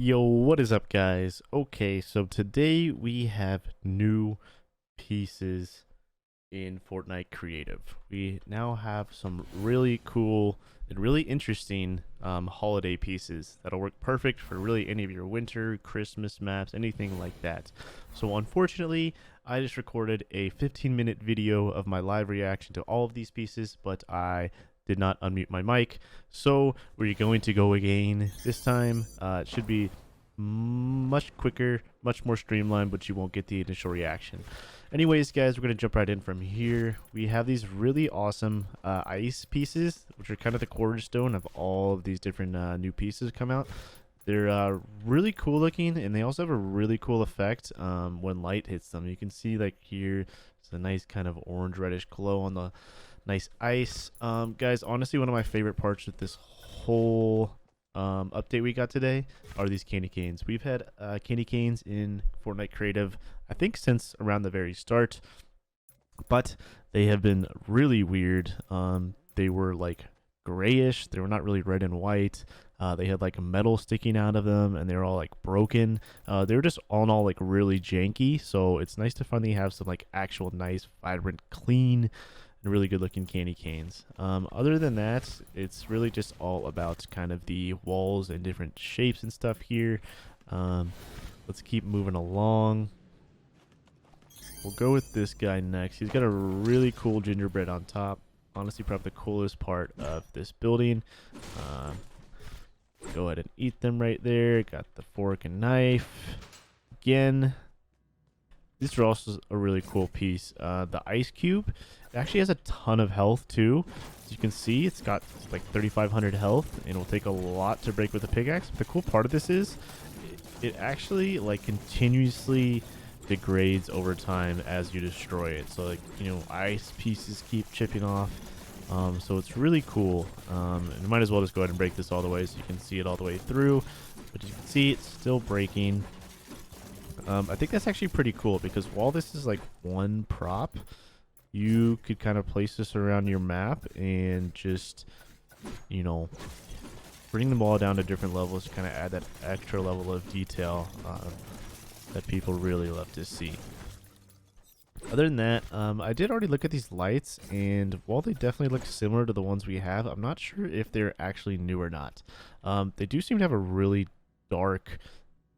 Yo, what is up, guys? Okay, so today we have new pieces in Fortnite Creative. We now have some really cool and really interesting holiday pieces that'll work perfect for really any of your winter, Christmas maps, anything like that. So unfortunately, I just recorded a 15-minute video of my live reaction to all of these pieces, but I did not unmute my mic. So we're going to go again this time. It should be much quicker, much more streamlined, but you won't get the initial reaction. Anyways, guys, we're going to jump right in from here. We have these really awesome ice pieces, which are kind of the cornerstone of all of these different new pieces come out. They're really cool looking, and they also have a really cool effect when light hits them. You can see, like, here, it's a nice kind of orange reddish glow on the nice ice. Guys, honestly, one of my favorite parts of this whole update we got today are these candy canes. We've had candy canes in Fortnite Creative, I think, since around the very start, but they have been really weird. They were like grayish. They were not really red and white. They had like metal sticking out of them, and they were all like broken. They were just all in all like really janky. So it's nice to finally have some like actual nice, vibrant, clean, and really good looking candy canes. Other than that, it's really just all about kind of the walls and different shapes and stuff here. Let's keep moving along. We'll go with this guy next. He's got a really cool gingerbread on top. Honestly, probably the coolest part of this building. Go ahead and eat them right there. Got the fork and knife. Again, these are also a really cool piece. The ice cube, it actually has a ton of health too. As you can see, it's got like 3,500 health, and it will take a lot to break with a pickaxe. But the cool part of this is it actually like continuously degrades over time as you destroy it. So like, you know, ice pieces keep chipping off. So it's really cool. And you might as well just go ahead and break this all the way so you can see it all the way through. But you can see it's still breaking. I think that's actually pretty cool because while this is like one prop, you could kind of place this around your map and just, you know, bring them all down to different levels to kind of add that extra level of detail that people really love to see. Other than that, I did already look at these lights, and while they definitely look similar to the ones we have, I'm not sure if they're actually new or not. They do seem to have a really dark,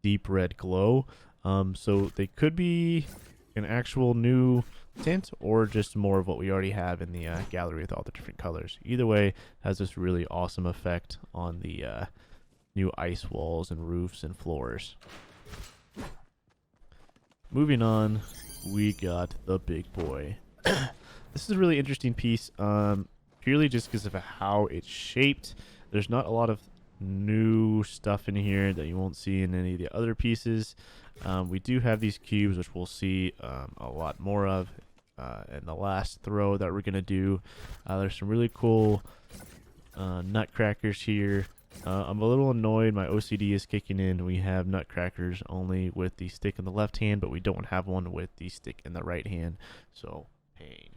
deep red glow. So they could be an actual new tint or just more of what we already have in the gallery with all the different colors. Either way, has this really awesome effect on the new ice walls and roofs and floors. Moving on, we got the big boy. This is a really interesting piece, purely just because of how it's shaped. There's not a lot of new stuff in here that you won't see in any of the other pieces. We do have these cubes, which we'll see a lot more of in the last throw that we're gonna do. There's some really cool nutcrackers here. I'm a little annoyed. My OCD is kicking in. We have nutcrackers only with the stick in the left hand, but we don't have one with the stick in the right hand. So pain.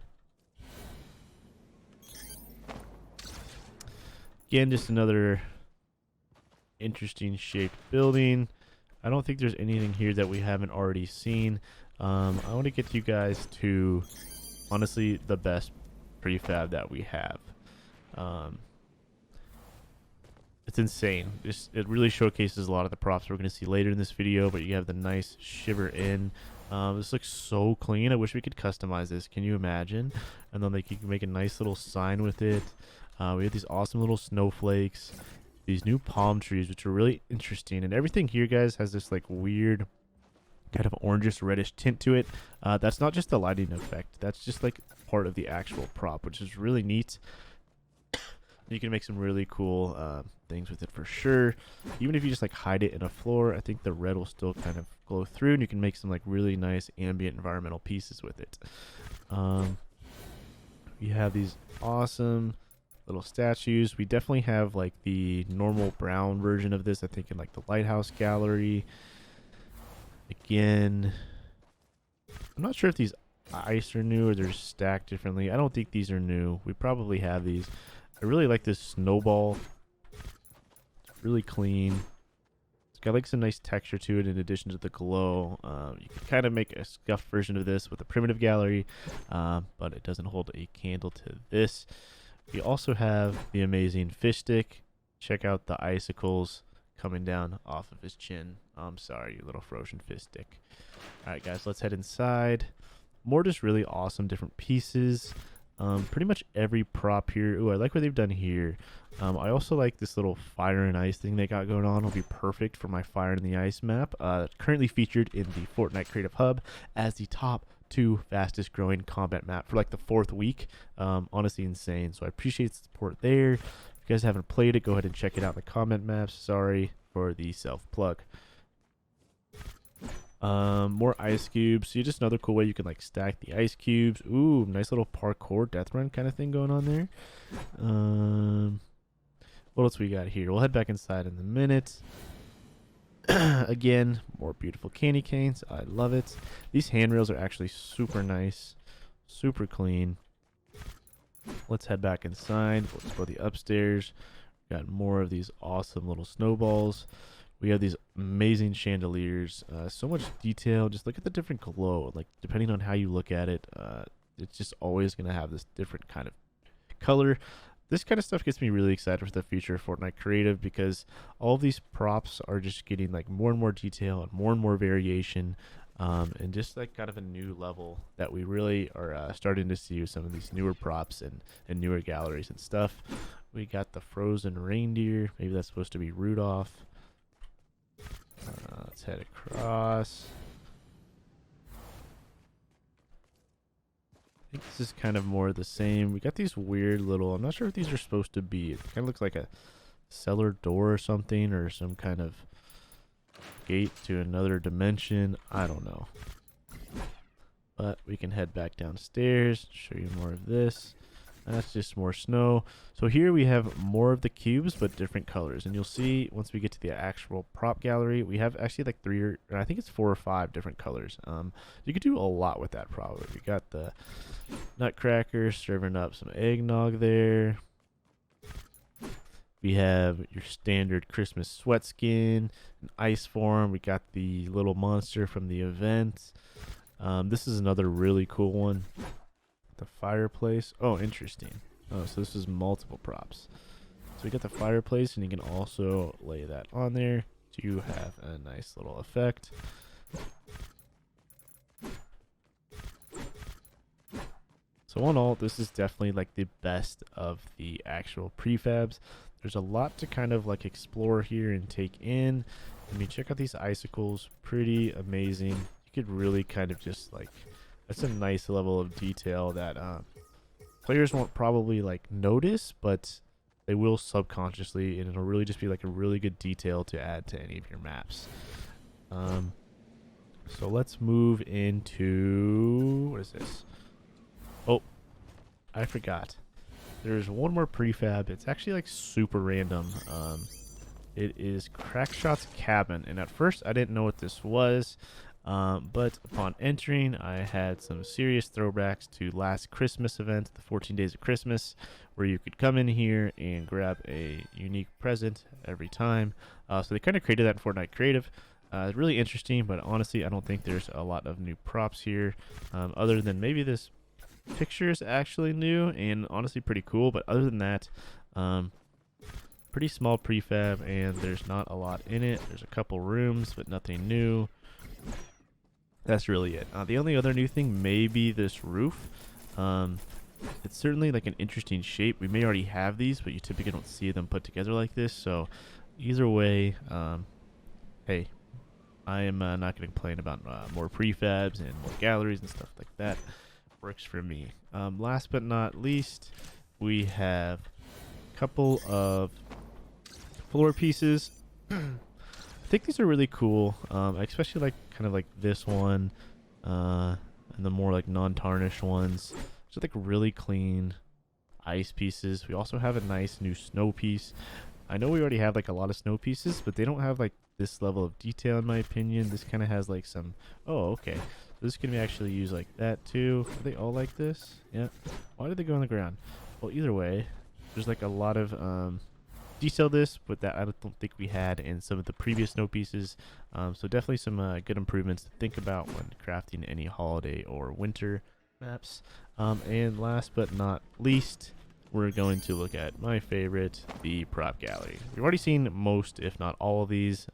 Again, just another interesting shaped building. I don't think there's anything here that we haven't already seen. I want to get you guys to, honestly, the best prefab that we have. It's insane. It really showcases a lot of the props we're going to see later in this video, but you have the nice shiver in. This looks so clean. I wish we could customize this. Can you imagine? And then like you can make a nice little sign with it. We have these awesome little snowflakes. These new palm trees, which are really interesting, and everything here, guys, has this like weird kind of orangish reddish tint to it. That's not just the lighting effect, that's just like part of the actual prop, which is really neat. You can make some really cool things with it for sure. Even if you just like hide it in a floor, I think the red will still kind of glow through, and you can make some like really nice ambient environmental pieces with it. We have these awesome little statues. We definitely have like the normal brown version of this, I think, in like the lighthouse gallery. Again, I'm not sure if these ice are new or they're stacked differently. I don't think these are new. We probably have these. I really like this snowball. It's really clean. It's got like some nice texture to it in addition to the glow. You can kind of make a scuffed version of this with a primitive gallery, but it doesn't hold a candle to this. We also have the amazing fish stick. Check out the icicles coming down off of his chin. I'm sorry, you little frozen fish stick. Alright guys, let's head inside. More just really awesome different pieces. Pretty much every prop here. Ooh, I like what they've done here. I also like this little fire and ice thing they got going on. It'll be perfect for my fire and the ice map. Currently featured in the Fortnite Creative Hub as the top 2 fastest growing combat map for like the 4th week. Honestly insane. So I appreciate the support there. If you guys haven't played it, go ahead and check it out in the comment maps. Sorry for the self plug. More ice cubes. See, just another cool way you can like stack the ice cubes. Ooh, nice little parkour death run kind of thing going on there. What else we got here? We'll head back inside in a minute. Again, more beautiful candy canes. I love it. These handrails are actually super nice, super clean. Let's head back inside. Let's go to the upstairs. Got more of these awesome little snowballs. We have these amazing chandeliers. So much detail. Just look at the different glow. Like, depending on how you look at it, it's just always going to have this different kind of color. This kind of stuff gets me really excited for the future of Fortnite Creative, because all of these props are just getting like more and more detail and more variation, and just like kind of a new level that we really are starting to see with some of these newer props and newer galleries and stuff. We got the frozen reindeer. Maybe that's supposed to be Rudolph. Let's head across. I think this is kind of more the same. We got these weird little, I'm not sure what these are supposed to be. It kind of looks like a cellar door or something, or some kind of gate to another dimension. I don't know. But we can head back downstairs, show you more of this. That's just more snow. So here we have more of the cubes, but different colors. And you'll see once we get to the actual prop gallery, we have actually like 3 or I think it's 4 or 5 different colors. You could do a lot with that probably. We got the Nutcrackers serving up some eggnog there. We have your standard Christmas sweat skin, an ice form. We got the little monster from the event. This is another really cool one. The fireplace. Oh, interesting. Oh, so this is multiple props. So we got the fireplace, and you can also lay that on there to have a nice little effect. So all in all, this is definitely like the best of the actual prefabs. There's a lot to kind of like explore here and take in. I mean, check out these icicles. Pretty amazing. You could really kind of just like, that's a nice level of detail that players won't probably like notice, but they will subconsciously, and it'll really just be like a really good detail to add to any of your maps. So let's move into, what is this? Oh, I forgot. There's one more prefab. It's actually like super random. It is Crackshot's cabin, and at first I didn't know what this was. But upon entering, I had some serious throwbacks to last Christmas event, the 14 Days of Christmas, where you could come in here and grab a unique present every time. So they kind of created that in Fortnite Creative. It's really interesting, but honestly, I don't think there's a lot of new props here, other than maybe this picture is actually new and honestly pretty cool. But other than that, pretty small prefab, and there's not a lot in it. There's a couple rooms, but nothing new. That's really it. The only other new thing may be this roof. It's certainly like an interesting shape. We may already have these, but you typically don't see them put together like this. So either way, hey, I am not going to complain about more prefabs and more galleries and stuff like that. Works for me. Last but not least, we have a couple of floor pieces. I think these are really cool. I especially like kind of like this one, and the more like non-tarnished ones. Just like really clean ice pieces. We also have a nice new snow piece. I know we already have like a lot of snow pieces, but they don't have like this level of detail in my opinion. This kind of has like some, oh, okay. This can be actually used like that too. Are they all like this? Yeah. Why did they go on the ground? Well, either way, there's like a lot of detail this, but that I don't think we had in some of the previous snow pieces. So definitely some good improvements to think about when crafting any holiday or winter maps. And last but not least, we're going to look at my favorite, the prop gallery. We've already seen most, if not all of these.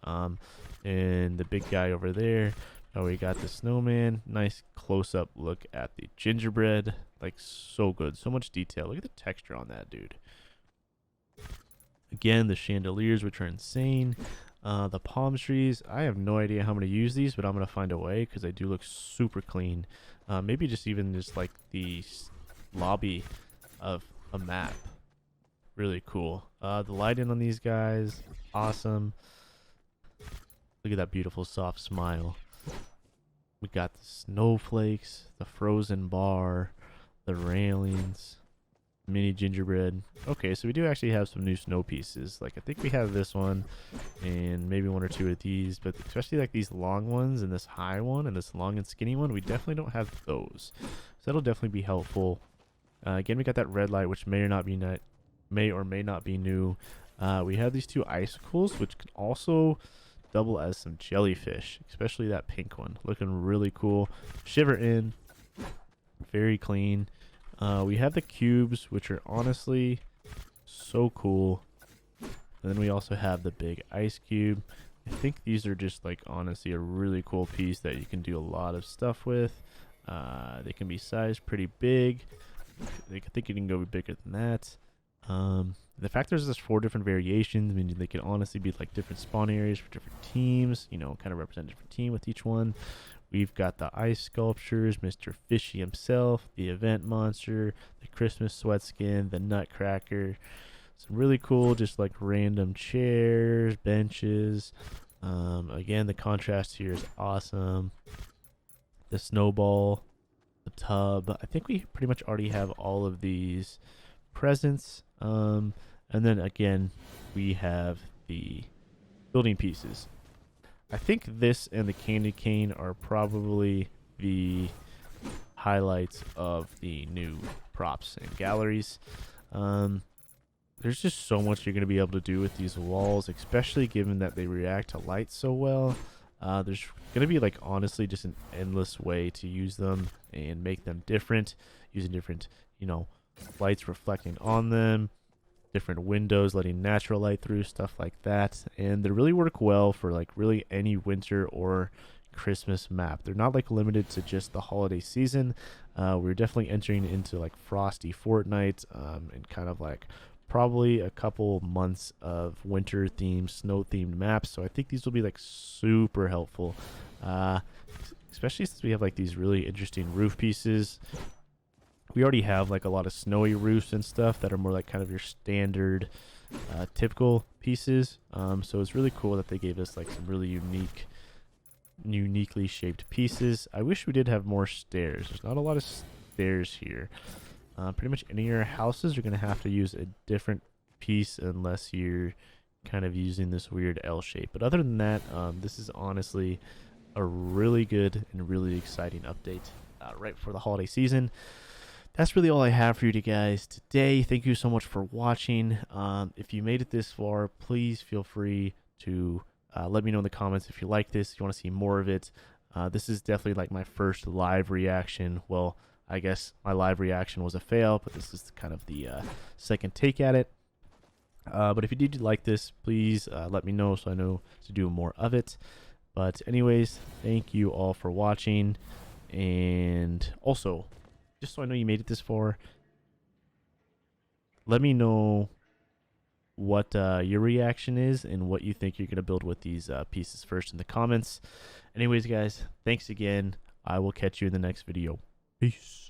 And the big guy over there. Oh, we got the snowman. Nice close-up look at the gingerbread. Like, so good. So much detail. Look at the texture on that, dude. Again, the chandeliers, which are insane. The palm trees. I have no idea how I'm going to use these, but I'm going to find a way because they do look super clean. Maybe just like the lobby of a map. Really cool. The lighting on these guys. Awesome. Look at that beautiful soft smile. We got the snowflakes, the frozen bar, the railings, mini gingerbread. Okay, so we do actually have some new snow pieces. Like, I think we have this one and maybe one or two of these, but especially like these long ones and this high one and this long and skinny one, we definitely don't have those. So that'll definitely be helpful. Again, we got that red light, which may or may not be new. We have these two icicles, which can also double as some jellyfish, especially that pink one. Looking really cool. Shiver in. Very clean. We have the cubes, which are honestly so cool. And then we also have the big ice cube. I think these are just like honestly a really cool piece that you can do a lot of stuff with. They can be sized pretty big. I think you can go bigger than that. The fact there's just 4 different variations, meaning they can honestly be like different spawn areas for different teams, you know, kind of represent a different team with each one. We've got the ice sculptures, Mr. Fishy himself, the event monster, the Christmas sweat skin, the Nutcracker. Some really cool, just like random chairs, benches. Again, the contrast here is awesome. The snowball, the tub. I think we pretty much already have all of these presents. And then again, we have the building pieces. I think this and the candy cane are probably the highlights of the new props and galleries. There's just so much you're going to be able to do with these walls, especially given that they react to light so well. There's going to be like honestly just an endless way to use them and make them different, using different, you know, lights reflecting on them, different windows letting natural light through, stuff like that. And they really work well for like really any winter or Christmas map. They're not like limited to just the holiday season. We're definitely entering into like frosty Fortnite, and kind of like probably a couple months of winter themed, snow themed maps. So I think these will be like super helpful, especially since we have like these really interesting roof pieces. We already have like a lot of snowy roofs and stuff that are more like kind of your standard typical pieces. So it's really cool that they gave us like some really uniquely shaped pieces. I wish we did have more stairs. There's not a lot of stairs here. Pretty much any of your houses are going to have to use a different piece unless you're kind of using this weird L shape. But other than that, this is honestly a really good and really exciting update right before the holiday season. That's really all I have for you guys today. Thank you so much for watching. If you made it this far, please feel free to let me know in the comments if you like this, if you want to see more of it. This is definitely like my first live reaction. Well, I guess my live reaction was a fail, but this is kind of the second take at it. But if you did like this, please let me know so I know to do more of it. But anyways, thank you all for watching. And also, just so I know you made it this far, let me know what your reaction is and what you think you're going to build with these pieces first in the comments. Anyways, guys, thanks again. I will catch you in the next video. Peace.